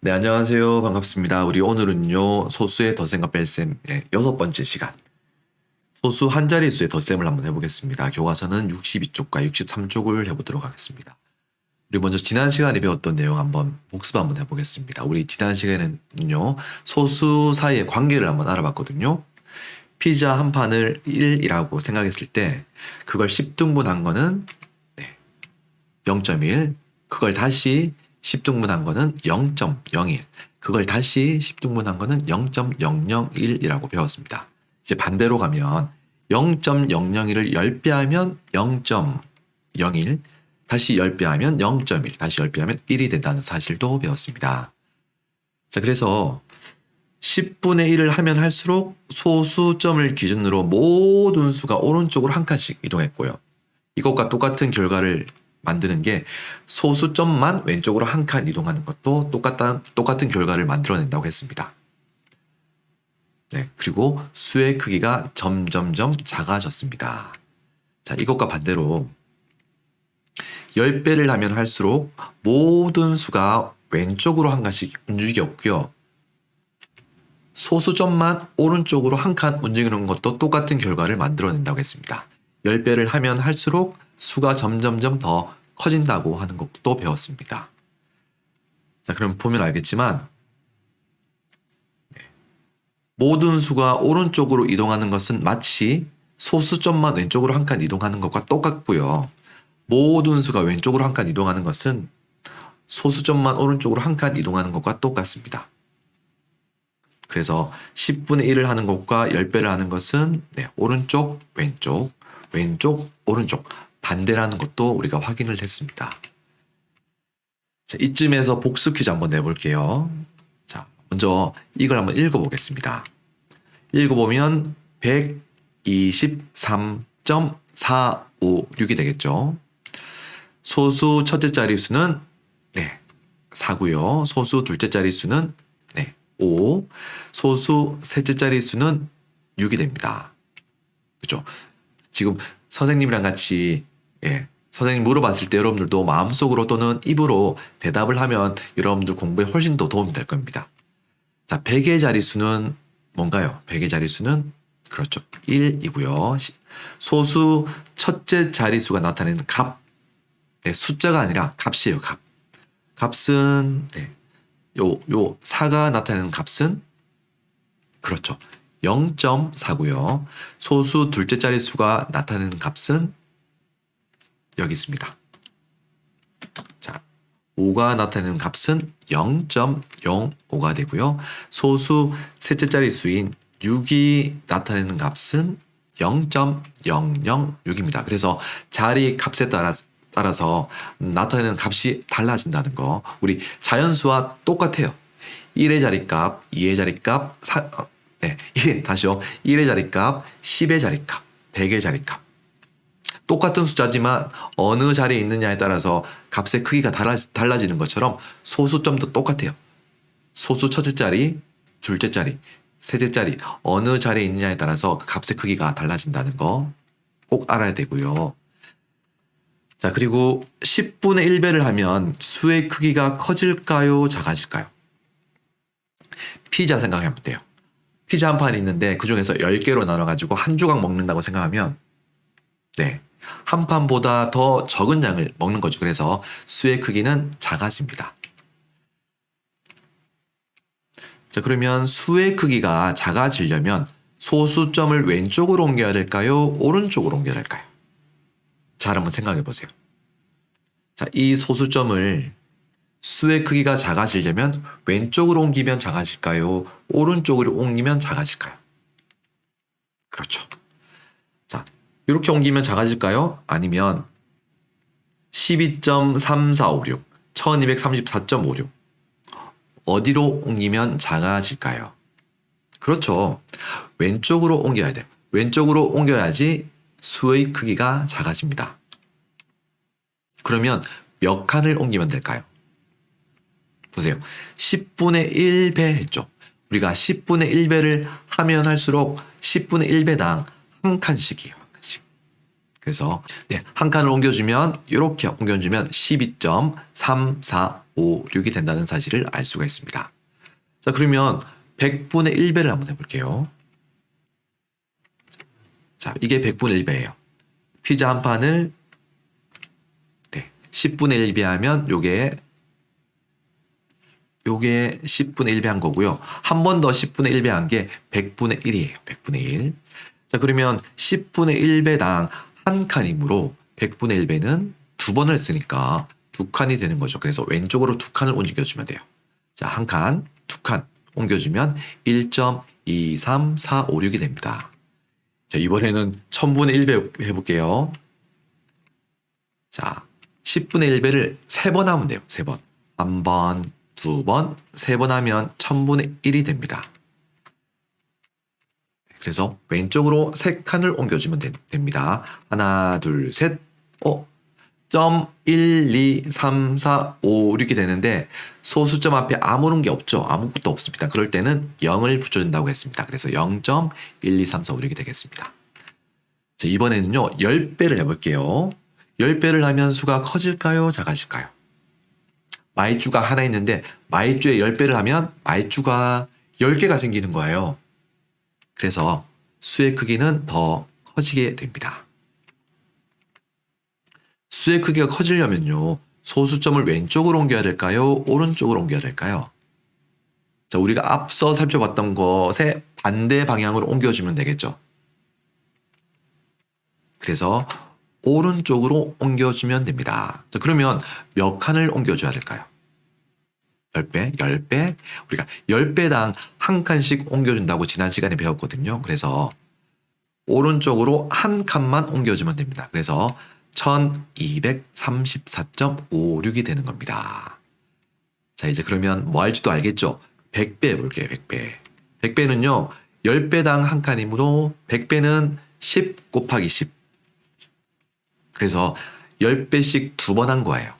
네, 안녕하세요. 반갑습니다. 우리 오늘은요, 소수의 덧셈과 뺄셈, 여섯 번째 시간. 소수 한 자릿수의 덧셈을 한번 해보겠습니다. 교과서는 62쪽과 63쪽을 해보도록 하겠습니다. 우리 먼저 지난 시간에 배웠던 내용 한번 복습 한번 해보겠습니다. 우리 지난 시간에는요, 소수 사이의 관계를 한번 알아봤거든요. 피자 한 판을 1이라고 생각했을 때, 그걸 10등분한 거는 0.1, 그걸 다시 10등분한 거는 0.01, 그걸 다시 10등분한 거는 0.001이라고 배웠습니다. 이제 반대로 가면 0.001을 10배 하면 0.01, 다시 10배 하면 0.1, 다시 10배 하면 1이 된다는 사실도 배웠습니다. 자, 그래서 10분의 1을 하면 할수록 소수점을 기준으로 모든 수가 오른쪽으로 한 칸씩 이동했고요. 이것과 똑같은 결과를 만드는 게 소수점만 왼쪽으로 한 칸 이동하는 것도 똑같은 결과를 만들어낸다고 했습니다. 네, 그리고 수의 크기가 점점점 작아졌습니다. 자, 이것과 반대로 10배를 하면 할수록 모든 수가 왼쪽으로 한 칸씩 움직였고요. 소수점만 오른쪽으로 한 칸 움직이는 것도 똑같은 결과를 만들어낸다고 했습니다. 10배를 하면 할수록 수가 점점점 더 커진다고 하는 것도 배웠습니다. 자, 그럼 보면 알겠지만 모든 수가 오른쪽으로 이동하는 것은 마치 소수점만 왼쪽으로 한 칸 이동하는 것과 똑같고요. 모든 수가 왼쪽으로 한 칸 이동하는 것은 소수점만 오른쪽으로 한 칸 이동하는 것과 똑같습니다. 그래서 10분의 1을 하는 것과 10배를 하는 것은 오른쪽, 왼쪽, 왼쪽, 오른쪽 반대라는 것도 우리가 확인을 했습니다. 자, 이쯤에서 복습 퀴즈 한번 내볼게요. 자, 먼저 이걸 한번 읽어보겠습니다. 읽어보면 123.456이 되겠죠. 소수 첫째 자릿수는 4고요. 소수 둘째 자릿수는 5, 소수 셋째 자릿수는 6이 됩니다. 그죠? 지금 선생님이랑 같이 선생님 물어봤을 때 여러분들도 마음속으로 또는 입으로 대답을 하면 여러분들 공부에 훨씬 더 도움이 될 겁니다. 자, 100의 자릿수는 뭔가요? 100의 자릿수는 그렇죠. 1이고요. 소수 첫째 자릿수가 나타내는 값. 숫자가 아니라 값이에요. 값. 값은 요 4가 나타내는 값은 그렇죠. 0.4고요. 소수 둘째 자릿수가 나타내는 값은 여기 있습니다. 자, 5가 나타내는 값은 0.05가 되고요. 소수 셋째 자릿수인 6이 나타내는 값은 0.006입니다. 그래서 자리 값에 따라서 나타내는 값이 달라진다는 거. 우리 자연수와 똑같아요. 1의 자리값, 2의 자리값, 다시요. 1의 자리값, 10의 자리값, 100의 자리값. 똑같은 숫자지만 어느 자리에 있느냐에 따라서 값의 크기가 달라지는 것처럼 소수점도 똑같아요. 소수 첫째 자리, 둘째 자리, 셋째 자리 어느 자리에 있느냐에 따라서 그 값의 크기가 달라진다는 거 꼭 알아야 되고요. 자, 그리고 10분의 1배를 하면 수의 크기가 커질까요? 작아질까요? 피자 생각하면 돼요. 피자 한 판이 있는데 그 중에서 10개로 나눠가지고 한 조각 먹는다고 생각하면 한 판보다 더 적은 양을 먹는 거죠. 그래서 수의 크기는 작아집니다. 자, 그러면 수의 크기가 작아지려면 소수점을 왼쪽으로 옮겨야 될까요? 오른쪽으로 옮겨야 될까요? 잘 한번 생각해 보세요. 자, 이 소수점을 수의 크기가 작아지려면 왼쪽으로 옮기면 작아질까요? 오른쪽으로 옮기면 작아질까요? 그렇죠. 자, 이렇게 옮기면 작아질까요? 아니면 12.3456, 1234.56 어디로 옮기면 작아질까요? 그렇죠. 왼쪽으로 옮겨야 돼요. 왼쪽으로 옮겨야지 수의 크기가 작아집니다. 그러면 몇 칸을 옮기면 될까요? 보세요. 10분의 1배 했죠. 우리가 10분의 1배를 하면 할수록 10분의 1배당 한 칸씩이에요. 한 칸씩. 그래서 한 칸을 옮겨주면 이렇게 옮겨주면 12.3456이 된다는 사실을 알 수가 있습니다. 자, 그러면 100분의 1배를 한번 해볼게요. 자, 이게 100분의 1배예요. 피자 한 판을 10분의 1배 하면 요게 10분의 1배 한 거고요. 한 번 더 10분의 1배 한 게 100분의 1이에요. 100분의 1. 자, 그러면 10분의 1배당 한 칸이므로 100분의 1배는 두 번을 쓰니까 두 칸이 되는 거죠. 그래서 왼쪽으로 두 칸을 옮겨주면 돼요. 자, 한 칸, 두 칸 옮겨주면 1.23456이 됩니다. 자, 이번에는 1000분의 1배 해볼게요. 자, 10분의 1배를 3번 하면 돼요. 3번. 한 번, 두 번, 3번 하면 1000분의 1이 됩니다. 그래서 왼쪽으로 3칸을 옮겨주면 됩니다. 하나, 둘, 셋. 1, 2, 3, 4, 5, 6이 되는데 소수점 앞에 아무런 게 없죠. 아무것도 없습니다. 그럴 때는 0을 붙여준다고 했습니다. 그래서 0.1, 2, 3, 4, 5, 6이 되겠습니다. 자, 이번에는요. 10배를 해볼게요. 10배를 하면 수가 커질까요? 작아질까요? 마이주가 하나 있는데 마이주에 10배를 하면 마이주가 10개가 생기는 거예요. 그래서 수의 크기는 더 커지게 됩니다. 수의 크기가 커지려면요. 소수점을 왼쪽으로 옮겨야 될까요? 오른쪽으로 옮겨야 될까요? 자, 우리가 앞서 살펴봤던 것에 반대 방향으로 옮겨주면 되겠죠. 그래서 오른쪽으로 옮겨주면 됩니다. 자, 그러면 몇 칸을 옮겨줘야 될까요? 10배, 10배. 우리가 10배당 한 칸씩 옮겨준다고 지난 시간에 배웠거든요. 그래서 오른쪽으로 한 칸만 옮겨주면 됩니다. 그래서 1234.56이 되는 겁니다. 자, 이제 그러면 뭐 할지도 알겠죠? 100배 해볼게요. 100배. 100배는요. 10배당 한 칸이므로 100배는 10 곱하기 10. 그래서 10배씩 두 번 한 거예요.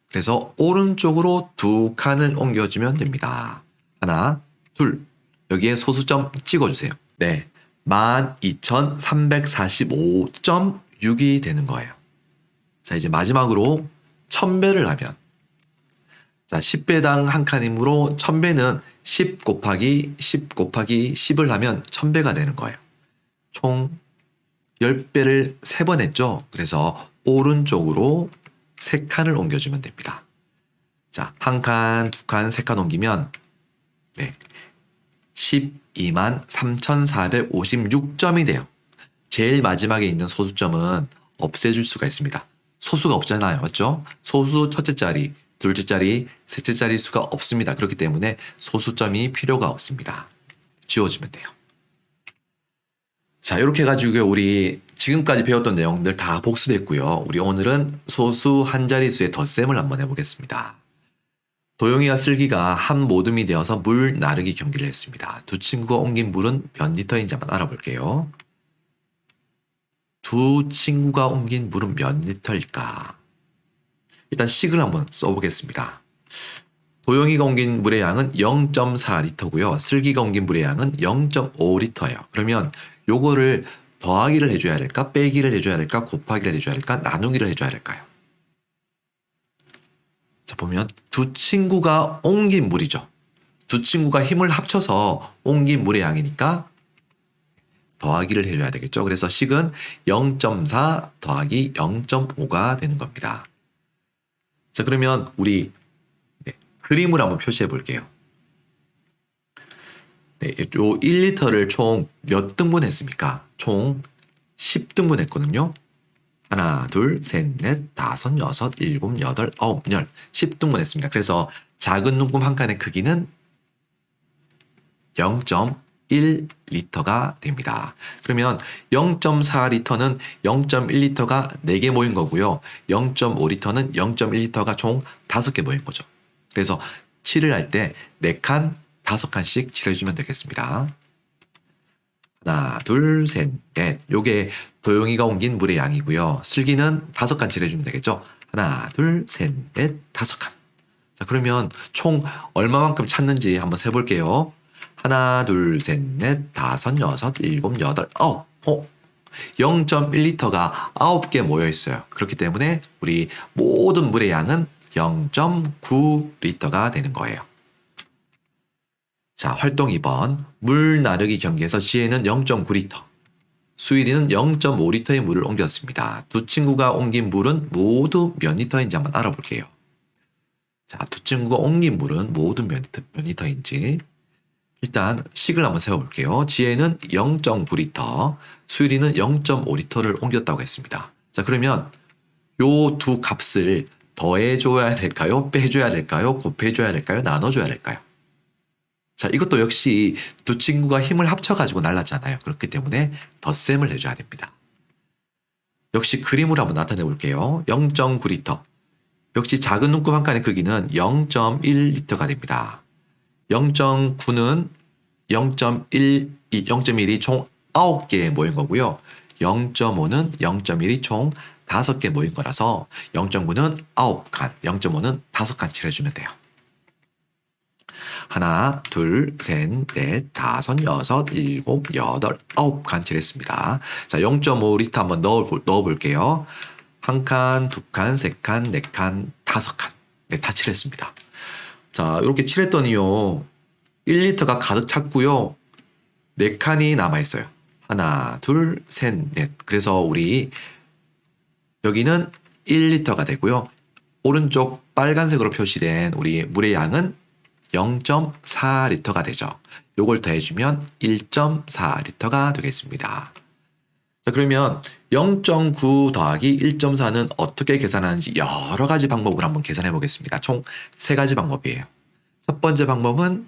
그래서 오른쪽으로 두 칸을 옮겨주면 됩니다. 하나, 둘. 여기에 소수점 찍어주세요. 네, 12,345.6이 되는 거예요. 자, 이제 마지막으로 1000배를 하면 자, 10배당 한 칸이므로 1000배는 10 곱하기 10 곱하기 10을 하면 1000배가 되는 거예요. 총 10배를 3번 했죠. 그래서 오른쪽으로 3칸을 옮겨주면 됩니다. 자, 한 칸, 두 칸, 3칸 옮기면 123,456점이 돼요. 제일 마지막에 있는 소수점은 없애줄 수가 있습니다. 소수가 없잖아요. 맞죠? 소수 첫째 자리, 둘째 자리, 셋째 자리 수가 없습니다. 그렇기 때문에 소수점이 필요가 없습니다. 지워주면 돼요. 자, 이렇게 해가지고 우리 지금까지 배웠던 내용들 다 복습했고요. 우리 오늘은 소수 한 자릿수의 덧셈을 한번 해보겠습니다. 도영이와 슬기가 한 모듬이 되어서 물 나르기 경기를 했습니다. 두 친구가 옮긴 물은 몇 리터인지 한번 알아볼게요. 두 친구가 옮긴 물은 몇 리터일까? 일단 식을 한번 써보겠습니다. 도영이가 옮긴 물의 양은 0.4리터고요. 슬기가 옮긴 물의 양은 0.5리터예요. 그러면 요거를 더하기를 해줘야 될까? 빼기를 해줘야 될까? 곱하기를 해줘야 될까? 나누기를 해줘야 될까요? 자, 보면 두 친구가 옮긴 물이죠. 두 친구가 힘을 합쳐서 옮긴 물의 양이니까 더하기를 해줘야 되겠죠. 그래서 식은 0.4 더하기 0.5가 되는 겁니다. 자, 그러면 우리 그림을 한번 표시해 볼게요. 요 1리터를 총 몇 등분 했습니까? 총 10등분 했거든요. 하나, 둘, 셋, 넷, 다섯, 여섯, 일곱, 여덟, 아홉, 열. 10등분 했습니다. 그래서 작은 눈금 한 칸의 크기는 0.1리터가 됩니다. 그러면 0.4리터는 0.1리터가 4개 모인 거고요. 0.5리터는 0.1리터가 총 5개 모인 거죠. 그래서 칠을 할 때 4칸, 5칸씩 칠해주면 되겠습니다. 하나, 둘, 셋, 넷. 요게 도영이가 옮긴 물의 양이고요. 슬기는 5칸 칠해주면 되겠죠. 하나, 둘, 셋, 넷, 5칸. 자, 그러면 총 얼마만큼 찼는지 한번 세볼게요. 하나, 둘, 셋, 넷, 다섯, 여섯, 일곱, 여덟, 아홉. 0.1리터가 9개 모여 있어요. 그렇기 때문에 우리 모든 물의 양은 0.9리터가 되는 거예요. 자, 활동 2번. 물 나르기 경기에서 지혜는 0.9리터, 수일이는 0.5리터의 물을 옮겼습니다. 두 친구가 옮긴 물은 모두 몇 리터인지 한번 알아볼게요. 자, 두 친구가 옮긴 물은 모두 몇 리터인지 일단 식을 한번 세워볼게요. 지혜는 0.9리터, 수일이는 0.5리터를 옮겼다고 했습니다. 자, 그러면 요 두 값을 더해줘야 될까요? 빼줘야 될까요? 곱해줘야 될까요? 나눠줘야 될까요? 자, 이것도 역시 두 친구가 힘을 합쳐가지고 날랐잖아요. 그렇기 때문에 덧셈을 해줘야 됩니다. 역시 그림으로 한번 나타내 볼게요. 0.9리터. 역시 작은 눈금 한 칸의 크기는 0.1리터가 됩니다. 0.9는 0.1이 총 9개 모인 거고요. 0.5는 0.1이 총 5개 모인 거라서 0.9는 9칸, 0.5는 5칸 칠해주면 돼요. 하나, 둘, 셋, 넷, 다섯, 여섯, 일곱, 여덟, 9칸 칠했습니다. 자, 0.5리터 한번 넣어볼게요. 한 칸, 두 칸, 세 칸, 네 칸, 5칸. 네, 다 칠했습니다. 자, 이렇게 칠했더니요. 1리터가 가득 찼고요. 4칸이 남아있어요. 하나, 둘, 셋, 넷. 그래서 우리 여기는 1리터가 되고요. 오른쪽 빨간색으로 표시된 우리 물의 양은 0.4리터가 되죠. 요걸 더해주면 1.4리터가 되겠습니다. 자, 그러면 0.9 더하기 1.4는 어떻게 계산하는지 여러 가지 방법으로 한번 계산해 보겠습니다. 총 3가지 방법이에요. 첫 번째 방법은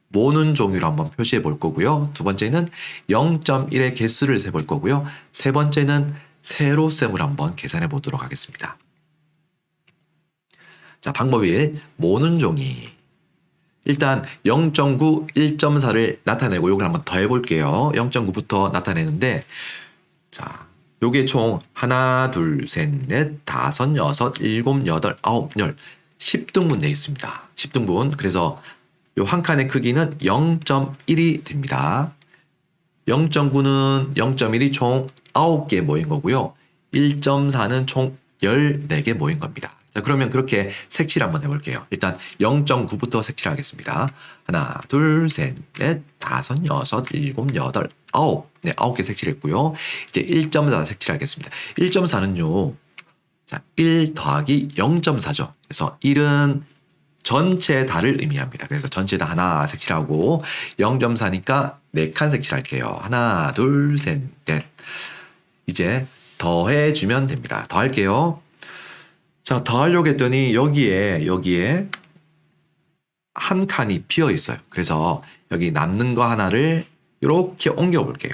모는 종이로 한번 표시해 볼 거고요. 두 번째는 0.1의 개수를 세볼 거고요. 세 번째는 세로셈을 한번 계산해 보도록 하겠습니다. 자, 방법 1. 모는 종이. 일단 0.9, 1.4를 나타내고 요걸 한번 더해 볼게요. 0.9부터 나타내는데 자, 요게 총 하나, 둘, 셋, 넷, 다섯, 여섯, 일곱, 여덟, 아홉, 열 10등분 되어 있습니다. 10등분. 그래서 요 한 칸의 크기는 0.1이 됩니다. 0.9는 0.1이 총 9개 모인 거고요. 1.4는 총 14개 모인 겁니다. 자, 그러면 그렇게 색칠 한번 해볼게요. 일단 0.9부터 색칠하겠습니다. 하나, 둘, 셋, 넷, 다섯, 여섯, 일곱, 여덟, 아홉. 네, 9개 색칠했고요. 이제 1.4 색칠하겠습니다. 1.4는요. 자, 1 더하기 0.4죠. 그래서 1은 전체 다를 의미합니다. 그래서 전체 다 하나 색칠하고 0.4니까 4칸 색칠할게요. 하나, 둘, 셋, 넷. 이제 더해주면 됩니다. 더할게요. 자, 더하려고 했더니 여기에 한 칸이 비어 있어요. 그래서 여기 남는 거 하나를 이렇게 옮겨 볼게요.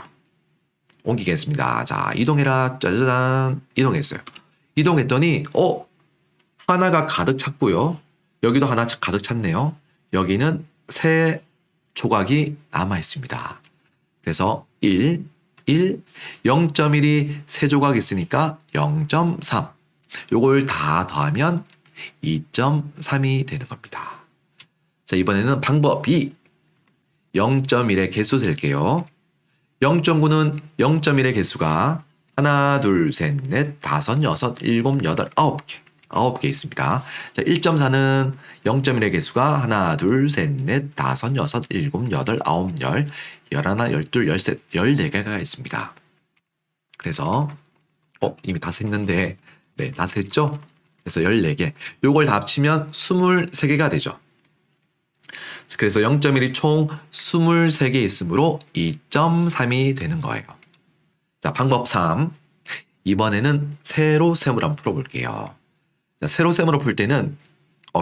옮기겠습니다. 자, 이동해라. 짜자잔. 이동했어요. 이동했더니 하나가 가득 찼고요. 여기도 하나 가득 찼네요. 여기는 세 조각이 남아 있습니다. 그래서 1, 0.1이 세 조각 있으니까 0.3. 요걸 다 더하면 2.3이 되는 겁니다. 자, 이번에는 방법 2. 0.1의 개수 셀게요. 0.9는 0.1의 개수가 하나, 둘, 셋, 넷, 다섯, 여섯, 일곱, 여덟, 9개. 9개 있습니다. 자, 1.4는 0.1의 개수가 하나, 둘, 셋, 넷, 다섯, 여섯, 일곱, 여덟, 아홉, 열, 열하나, 열둘, 열셋, 14개가 있습니다. 그래서 이미 다 셌는데 네, 다 셌죠? 그래서 14개. 요걸 다 합치면 23개가 되죠. 그래서 0.1이 총 23개 있으므로 2.3이 되는 거예요. 자, 방법 3. 이번에는 세로셈으로 한번 풀어볼게요. 자, 세로셈으로 풀 때는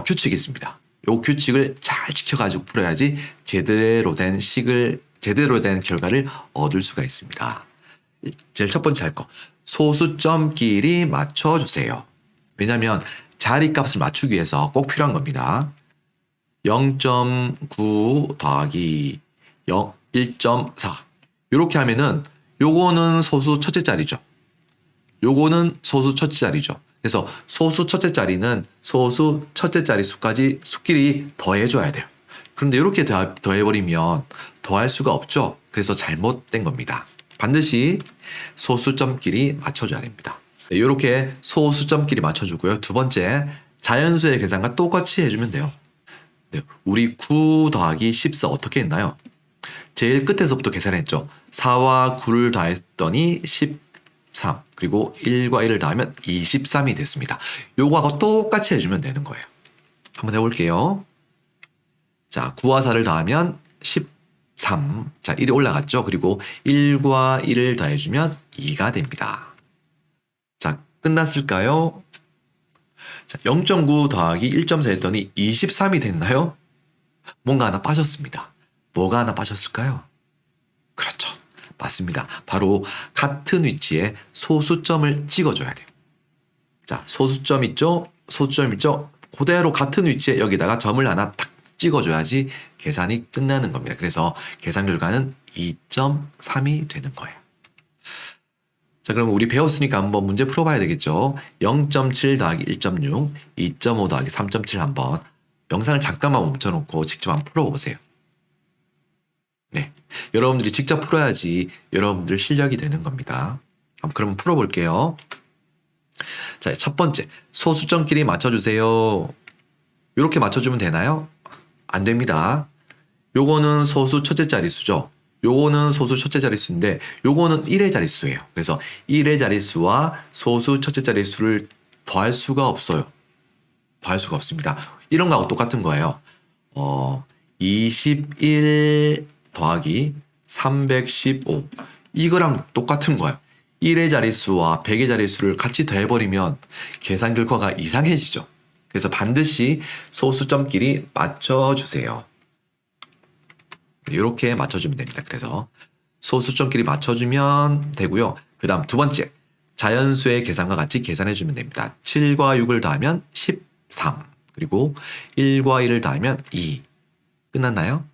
규칙이 있습니다. 요 규칙을 잘 지켜가지고 풀어야지 제대로 된 결과를 얻을 수가 있습니다. 제일 첫 번째 할 거. 소수점끼리 맞춰주세요. 왜냐하면 자리값을 맞추기 위해서 꼭 필요한 겁니다. 0.9 더하기 1.4 이렇게 하면은 요거는 소수 첫째 자리죠. 요거는 소수 첫째 자리죠. 그래서 소수 첫째 자리는 소수 첫째 자리 수끼리 더해줘야 돼요. 그런데 이렇게 더해버리면 더할 수가 없죠. 그래서 잘못된 겁니다. 반드시 소수점끼리 맞춰줘야 됩니다. 네, 이렇게 소수점끼리 맞춰주고요. 두 번째, 자연수의 계산과 똑같이 해주면 돼요. 네, 우리 9 더하기 14 어떻게 했나요? 제일 끝에서부터 계산했죠. 4와 9를 더했더니 13, 그리고 1과 1을 더하면 23이 됐습니다. 요거하고 똑같이 해주면 되는 거예요. 한번 해볼게요. 자, 9와 4를 더하면 13. 자, 1이 올라갔죠. 그리고 1과 1을 더해주면 2가 됩니다. 자, 끝났을까요? 자, 0.9 더하기 1.4 했더니 23이 됐나요? 뭔가 하나 빠졌습니다. 뭐가 하나 빠졌을까요? 그렇죠. 맞습니다. 바로 같은 위치에 소수점을 찍어줘야 돼요. 자, 소수점 있죠? 소수점 있죠? 그대로 같은 위치에 여기다가 점을 하나 탁 찍어줘야지 계산이 끝나는 겁니다. 그래서 계산 결과는 2.3이 되는 거예요. 자, 그럼 우리 배웠으니까 한번 문제 풀어봐야 되겠죠. 0.7 더하기 1.6, 2.5 더하기 3.7 한번 영상을 잠깐만 멈춰놓고 직접 한번 풀어보세요. 네, 여러분들이 직접 풀어야지 여러분들 실력이 되는 겁니다. 그럼 풀어볼게요. 자, 첫 번째, 소수점끼리 맞춰주세요. 이렇게 맞춰주면 되나요? 안 됩니다. 요거는 소수 첫째 자릿수죠. 요거는 소수 첫째 자릿수인데 요거는 1의 자릿수예요. 그래서 1의 자릿수와 소수 첫째 자릿수를 더할 수가 없어요. 더할 수가 없습니다. 이런 거하고 똑같은 거예요. 21 더하기 315 이거랑 똑같은 거예요. 1의 자릿수와 100의 자릿수를 같이 더해버리면 계산 결과가 이상해지죠. 그래서 반드시 소수점끼리 맞춰주세요. 이렇게 맞춰주면 됩니다. 그래서 소수점끼리 맞춰주면 되고요. 그 다음 두 번째, 자연수의 계산과 같이 계산해주면 됩니다. 7과 6을 더하면 13, 그리고 1과 1을 더하면 2. 끝났나요?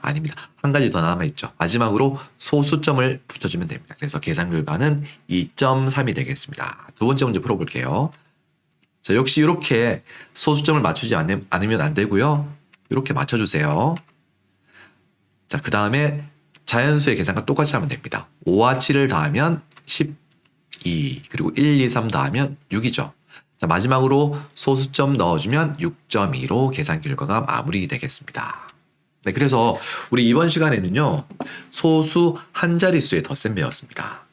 아닙니다. 한 가지 더 남아있죠. 마지막으로 소수점을 붙여주면 됩니다. 그래서 계산 결과는 2.3이 되겠습니다. 두 번째 문제 풀어볼게요. 자, 역시 이렇게 소수점을 맞추지 않으면 안 되고요. 이렇게 맞춰주세요. 자, 그 다음에 자연수의 계산과 똑같이 하면 됩니다. 5와 7을 더하면 12, 그리고 1, 2, 3 더하면 6이죠. 자, 마지막으로 소수점 넣어주면 6.2로 계산 결과가 마무리되겠습니다. 네, 그래서 우리 이번 시간에는요, 소수 한 자릿수의 덧셈 배웠습니다.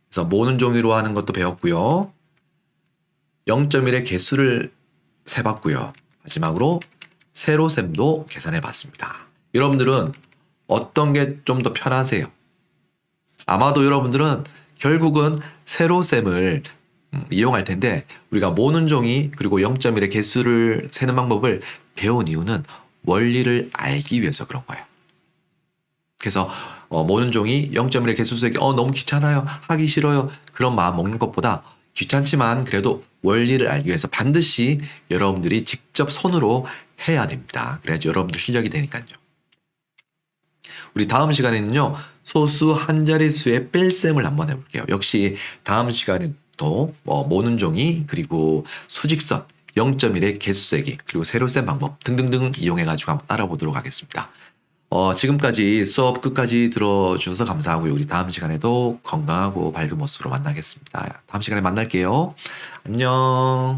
그래서 모는 종이로 하는 것도 배웠고요. 0.1의 개수를 세봤고요. 마지막으로 세로셈도 계산해 봤습니다. 여러분들은 어떤 게 좀 더 편하세요? 아마도 여러분들은 결국은 세로셈을 이용할 텐데 우리가 모는 종이 그리고 0.1의 개수를 세는 방법을 배운 이유는 원리를 알기 위해서 그런 거예요. 그래서 모는 종이 0.1의 개수 세기 너무 귀찮아요. 하기 싫어요. 그런 마음 먹는 것보다 귀찮지만 그래도 원리를 알기 위해서 반드시 여러분들이 직접 손으로 해야 됩니다. 그래야지 여러분들 실력이 되니까요. 우리 다음 시간에는요, 소수 한 자릿수의 뺄셈을 한번 해볼게요. 역시 다음 시간에 또 모는 종이 그리고 수직선 0.1의 개수 세기 그리고 세로셈 방법 등등등 이용해가지고 한번 알아보도록 하겠습니다. 지금까지 수업 끝까지 들어주셔서 감사하고요. 우리 다음 시간에도 건강하고 밝은 모습으로 만나겠습니다. 다음 시간에 만날게요. 안녕.